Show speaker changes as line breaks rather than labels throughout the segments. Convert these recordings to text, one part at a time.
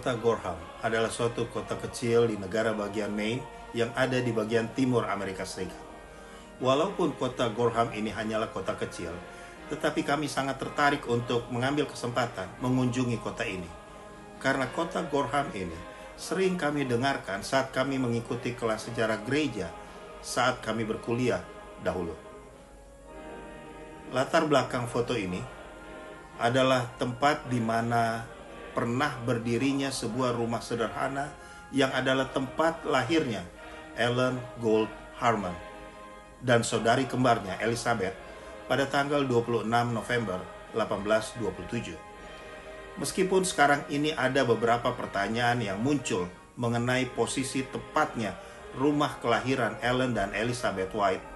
Kota Gorham adalah suatu kota kecil di negara bagian Maine yang ada di bagian timur Amerika Serikat. Walaupun kota Gorham ini hanyalah kota kecil, tetapi kami sangat tertarik untuk mengambil kesempatan mengunjungi kota ini. Karena kota Gorham ini sering kami dengarkan saat kami mengikuti kelas sejarah gereja saat kami berkuliah dahulu. Latar belakang foto ini adalah tempat di mana pernah berdirinya sebuah rumah sederhana yang adalah tempat lahirnya Ellen Gould Harmon dan saudari kembarnya Elizabeth pada tanggal 26 November 1827. Meskipun sekarang ini ada beberapa pertanyaan yang muncul mengenai posisi tepatnya rumah kelahiran Ellen dan Elizabeth White,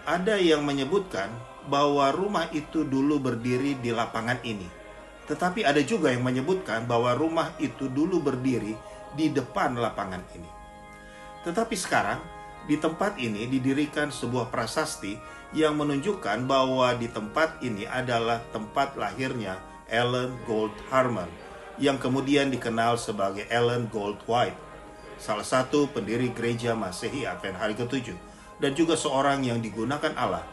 ada yang menyebutkan bahwa rumah itu dulu berdiri di lapangan ini. Tetapi ada juga yang menyebutkan bahwa rumah itu dulu berdiri di depan lapangan ini. Tetapi sekarang, di tempat ini didirikan sebuah prasasti yang menunjukkan bahwa di tempat ini adalah tempat lahirnya Ellen Gould Harmon, yang kemudian dikenal sebagai Ellen Gould White, salah satu pendiri gereja Masehi Advent Hari ke-7, dan juga seorang yang digunakan Allah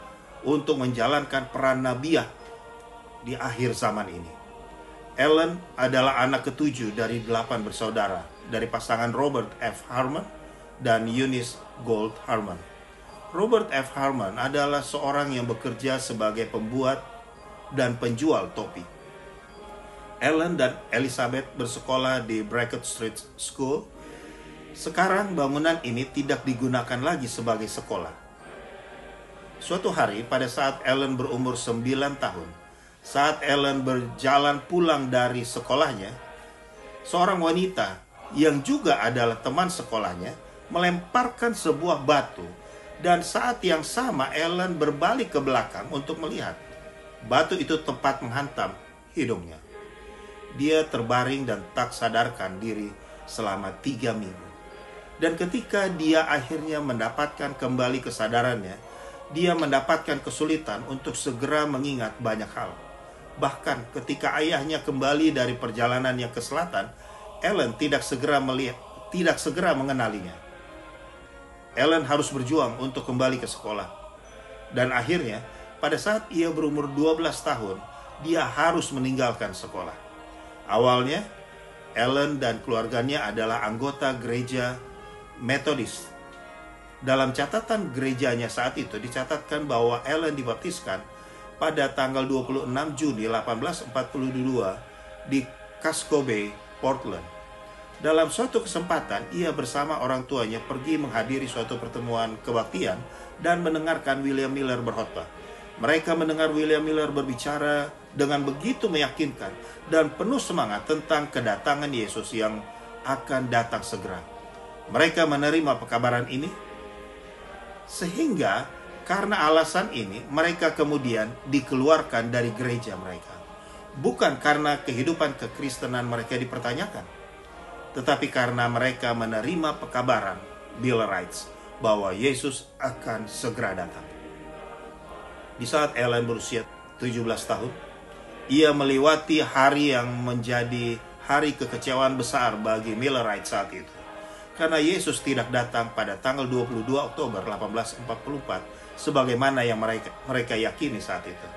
untuk menjalankan peran nabiah di akhir zaman ini. Ellen adalah anak ke-7 dari 8 bersaudara dari pasangan Robert F. Harmon dan Eunice Gould Harmon. Robert F. Harmon adalah seorang yang bekerja sebagai pembuat dan penjual topi. Ellen dan Elizabeth bersekolah di Brackett Street School. Sekarang bangunan ini tidak digunakan lagi sebagai sekolah. Suatu hari pada saat Ellen berumur 9 tahun, saat Ellen berjalan pulang dari sekolahnya, seorang wanita yang juga adalah teman sekolahnya melemparkan sebuah batu, dan saat yang sama Ellen berbalik ke belakang untuk melihat. Batu itu tepat menghantam hidungnya. Dia terbaring dan tak sadarkan diri selama 3 minggu. Dan ketika dia akhirnya mendapatkan kembali kesadarannya, dia mendapatkan kesulitan untuk segera mengingat banyak hal. Bahkan ketika ayahnya kembali dari perjalanannya ke selatan, Ellen tidak segera mengenalinya. Ellen harus berjuang untuk kembali ke sekolah. Dan akhirnya, pada saat ia berumur 12 tahun, dia harus meninggalkan sekolah. Awalnya, Ellen dan keluarganya adalah anggota gereja Metodis. Dalam catatan gerejanya saat itu dicatatkan bahwa Ellen dibaptiskan pada tanggal 26 Juni 1842 di Casco Bay, Portland. Dalam suatu kesempatan, ia bersama orang tuanya pergi menghadiri suatu pertemuan kebaktian dan mendengarkan William Miller berkhotbah. Mereka mendengar William Miller berbicara dengan begitu meyakinkan dan penuh semangat tentang kedatangan Yesus yang akan datang segera. Mereka menerima pekabaran ini, sehingga karena alasan ini mereka kemudian dikeluarkan dari gereja mereka. Bukan karena kehidupan kekristenan mereka dipertanyakan, tetapi karena mereka menerima pekabaran Millerites bahwa Yesus akan segera datang. Di saat Ellen berusia 17 tahun, ia melewati hari yang menjadi hari kekecewaan besar bagi Millerites saat itu. Karena Yesus tidak datang pada tanggal 22 Oktober 1844 sebagaimana yang mereka yakini saat itu.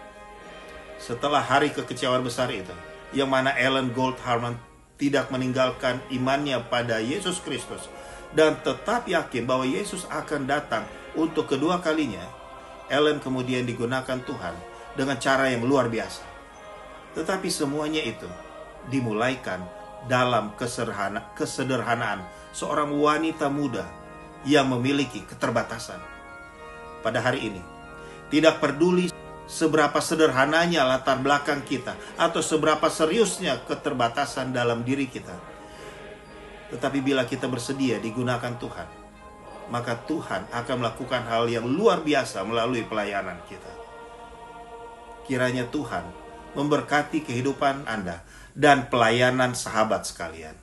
Setelah hari kekecewaan besar itu, yang mana Ellen Gould Harmon tidak meninggalkan imannya pada Yesus Kristus dan tetap yakin bahwa Yesus akan datang untuk kedua kalinya, Ellen kemudian digunakan Tuhan dengan cara yang luar biasa. Tetapi semuanya itu dimulaikan dalam kesederhanaan seorang wanita muda yang memiliki keterbatasan. Pada hari ini, tidak peduli seberapa sederhananya latar belakang kita atau seberapa seriusnya keterbatasan dalam diri kita, tetapi bila kita bersedia digunakan Tuhan, maka Tuhan akan melakukan hal yang luar biasa melalui pelayanan kita. Kiranya Tuhan memberkati kehidupan Anda dan pelayanan sahabat sekalian.